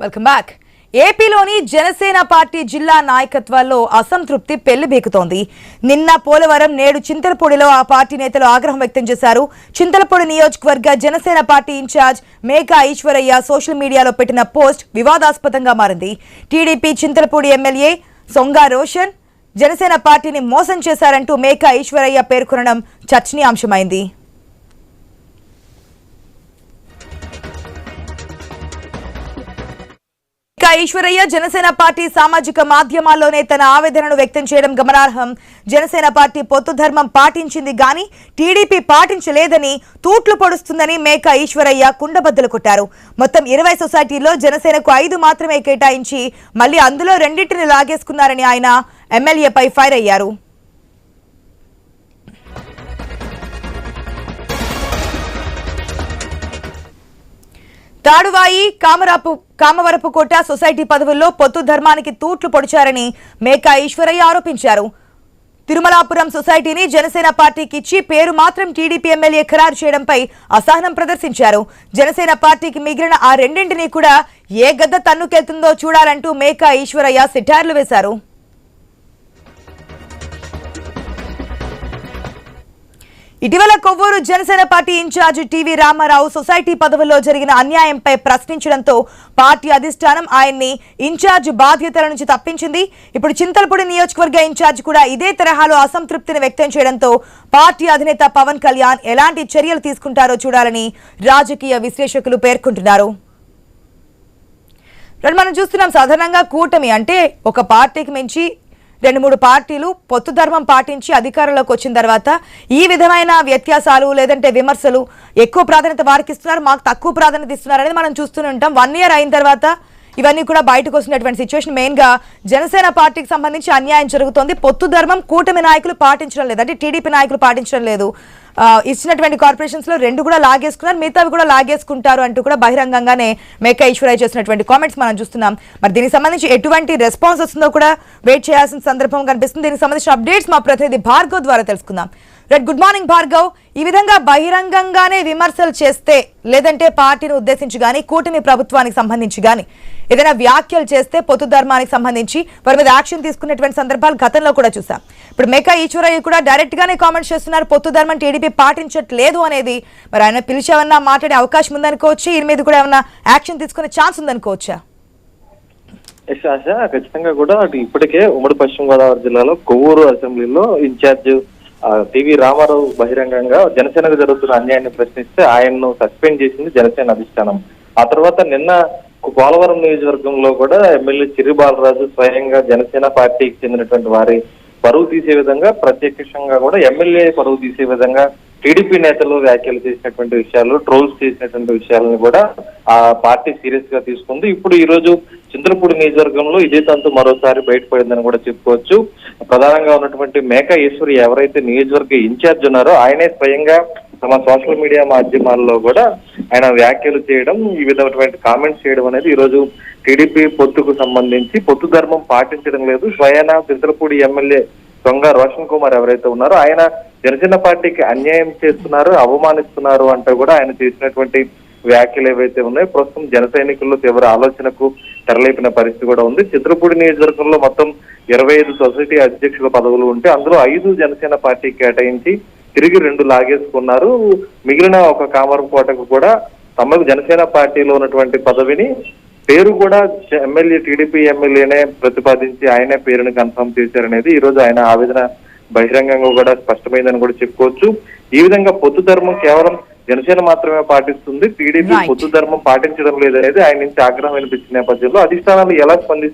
Welcome back. ఏపీలోని Janasena party జిల్లా నాయకత్వాల్లో అసంతృప్తి పెళ్లిబీకుతోంది. నిన్న పోలవరం, నేడు చింతలపూడిలో ఆ పార్టీ నేతలు ఆగ్రహం వ్యక్తం చేశారు. చింతలపూడి నియోజకవర్గ Janasena party incharge Meka Eswaraiah social మీడియాలో పెట్టిన పోస్ట్ వివాదాస్పదంగా మారింది. టీడీపీ చింతలపూడి ఎమ్మెల్యే సొంగా రోషన్ జనసేన పార్టీని మోసం చేశారంటూ మేకా ఈశ్వరయ్య పేర్కొనడం చర్చనీయాంశమైంది. ఈశ్వరయ్య జనసేన పార్టీ సామాజిక మాధ్యమాల్లోనే తన ఆవేదనను వ్యక్తం చేయడం గమనార్హం. జనసేన పార్టీ పొత్తు ధర్మం పాటించింది గాని టీడీపీ పాటించలేదని తూట్లు పొడుస్తుందని మేకా ఈశ్వరయ్య కుండబద్దలు కొట్టారు. మొత్తం 20 సొసైటీల్లో జనసేనకు 5 మాత్రమే కేటాయించి మళ్లీ అందులో 2ంటిని లాగేసుకున్నారని ఆయన ఎమ్మెల్యేపై ఫైర్ అయ్యారు. తాడువాయి, కామవరపుకోట సొసైటీ పదవుల్లో పొత్తు ధర్మానికి తూట్లు పొడిచారని మేకా ఈశ్వరయ్య ఆరోపించారు. తిరుమలాపురం సొసైటీని జనసేన పార్టీకి ఇచ్చి పేరు మాత్రం టీడీపీ ఎమ్మెల్యే ఖరారు చేయడంపై అసహనం ప్రదర్శించారు. జనసేన పార్టీకి మిగిలిన ఆ 2ంటిని కూడా ఏ గద్ద తన్నుకెళ్తుందో చూడాలంటూ మేకా ఈశ్వరయ్య సెటైర్లు వేశారు. ఇటీవల Kovvur Janasena party incharge TV Ramarao society పదవుల్లో జరిగిన అన్యాయంపై ప్రశ్నించడంతో పార్టీ అధిష్టానం ఆయన్ని ఇన్ఛార్జ్ బాధ్యతల నుంచి తప్పించింది. ఇప్పుడు చింతలపూడి నియోజకవర్గ ఇన్ఛార్జ్ కూడా ఇదే తరహాలో అసంతృప్తిని వ్యక్తం చేయడంతో పార్టీ అధినేత పవన్ కళ్యాణ్ ఎలాంటి చర్యలు తీసుకుంటారో చూడాలని రాజకీయ విశ్లేషకులు పేర్కొంటున్నారు. మనం చూస్తున్నాం, సాధారణంగా కూటమి అంటే ఒక పార్టీకి మించి 2-3 పార్టీలు పొత్తు ధర్మం పాటించి అధికారంలోకి వచ్చిన తర్వాత ఈ విధమైన వ్యత్యాసాలు లేదంటే విమర్శలు ఎక్కువ ప్రాధాన్యత వారికి ఇస్తున్నారు, మాకు తక్కువ ప్రాధాన్యత ఇస్తున్నారు అనేది మనం చూస్తూనే ఉంటాం. 1 ఇయర్ అయిన తర్వాత ఇవన్నీ కూడా బయటకు వస్తున్నటువంటి సిచ్యువేషన్. మెయిన్ గా జనసేన పార్టీకి సంబంధించి అన్యాయం జరుగుతోంది. పొత్తు ధర్మం కూటమి నాయకులు పాటించడం లేదు, అంటే టీడీపీ నాయకులు పాటించడం లేదు. ఇచ్చినటువంటి కార్పొరేషన్స్ లో 2 కూడా లాగేసుకున్నారు, మిగతావి కూడా లాగేసుకుంటారు అంటూ కూడా బహిరంగంగానే మేకా ఈశ్వరయ్య చేసినటువంటి కామెంట్స్ మనం చూస్తున్నాం. మరి దీనికి సంబంధించి ఎటువంటి రెస్పాన్స్ వస్తుందో కూడా వెయిట్ చేయాల్సిన సందర్భం కనిపిస్తుంది. దీనికి సంబంధించిన అప్డేట్స్ మా ప్రతినిధి భార్గవ్ ద్వారా తెలుసుకుందాం. Good morning Bhargav. ఈ విధంగా బహిరంగంగానే విమర్శలు చేస్తే లేదంటే పార్టీని ఉద్దేశించి గానీ కూటమి ప్రభుత్వానికి సంబంధించి గానీ ఏదైనా వ్యాఖ్యలు చేస్తే పొత్తు ధర్మానికి సంబంధించి వారి మీద యాక్షన్ తీసుకున్నటువంటి సందర్భాలు గతంలో కూడా చూసాం. ఇప్పుడు మేకా ఈశ్వరయ్య కూడా డైరెక్ట్ గానే కామెంట్స్ చేస్తున్నారు, పొత్తు ధర్మం టీడీపీ పాటించట్లేదు అనేది. మరి ఆయన పిలిచేవన్నా మాట్లాడే అవకాశం ఉందనుకోవచ్చు, ఈ మీద కూడా ఏమన్నా యాక్షన్ తీసుకునే ఛాన్స్ ఉందనుకోవచ్చా? ఖచ్చితంగా కూడా ఇప్పటికే ఉమ్మడి పశ్చిమ గోదావరి జిల్లాలో కొవ్వూరు అసెంబ్లీలో ఇన్ఛార్జ్ టీవీ రామారావు బహిరంగంగా జనసేనకు జరుగుతున్న అన్యాయాన్ని ప్రశ్నిస్తే ఆయన్ను సస్పెండ్ చేసింది జనసేన అధిష్టానం. ఆ తర్వాత నిన్న పోలవరం నియోజకవర్గంలో కూడా ఎమ్మెల్యే చిర్రి బాలరాజు స్వయంగా జనసేన పార్టీకి చెందినటువంటి వారి పరువు తీసే విధంగా, ప్రత్యక్షంగా కూడా ఎమ్మెల్యే పరువు తీసే విధంగా టీడీపీ నేతలు వ్యాఖ్యలు చేసినటువంటి విషయాలు, ట్రోల్స్ చేసినటువంటి విషయాలను కూడా ఆ పార్టీ సీరియస్ గా తీసుకుంది. ఇప్పుడు ఈ రోజు చింతలపూడి నియోజకవర్గంలో ఇదే తంతు మరోసారి బయటపడిందని కూడా చెప్పుకోవచ్చు. ప్రధానంగా ఉన్నటువంటి మేకా ఈశ్వరయ్య ఎవరైతే నియోజకవర్గ ఇన్ఛార్జ్ ఉన్నారో ఆయనే స్వయంగా తమ సోషల్ మీడియా మాధ్యమాల్లో కూడా ఆయన వ్యాఖ్యలు చేయడం, ఈ విధమైనటువంటి కామెంట్స్ చేయడం అనేది ఈ రోజు టీడీపీ పొత్తుకు సంబంధించి పొత్తు ధర్మం పాటించడం లేదు, స్వయాన చింతలపూడి ఎమ్మెల్యే సొంగా రోషన్ కుమార్ ఎవరైతే ఉన్నారో ఆయన జనసేన పార్టీకి అన్యాయం చేస్తున్నారు, అవమానిస్తున్నారు అంటూ కూడా ఆయన చేసినటువంటి వ్యాఖ్యలు ఏవైతే ఉన్నాయో ప్రస్తుతం జన సైనికుల్లో తీవ్ర ఆలోచనకు తెరలేపిన పరిస్థితి కూడా ఉంది. చిత్రపూడి నియోజకవర్గంలో మొత్తం 25 సొసైటీ అధ్యక్షుల పదవులు ఉంటే అందులో 5 జనసేన పార్టీకి కేటాయించి తిరిగి 2 లాగేసుకున్నారు. మిగిలిన ఒక కామరకోటకు కూడా తమకు జనసేన పార్టీలో ఉన్నటువంటి పదవిని పేరు కూడా ఎమ్మెల్యే టీడీపీ ఎమ్మెల్యేనే ప్రతిపాదించి ఆయనే పేరుని కన్ఫర్మ్ చేశారనేది ఈ రోజు ఆయన ఆవేదన బహిరంగంగా కూడా స్పష్టమైందని కూడా చెప్పుకోవచ్చు. ఈ విధంగా పొత్తు ధర్మం కేవలం జనసేన మాత్రమే పాటిస్తుంది, టీడీపీ పొత్తు ధర్మం పాటించడం లేదనేది ఆయన నుంచి ఆగ్రహం వినిపించిన నేపథ్యంలో అధిష్టానాలు ఎలా స్పందిస్తారు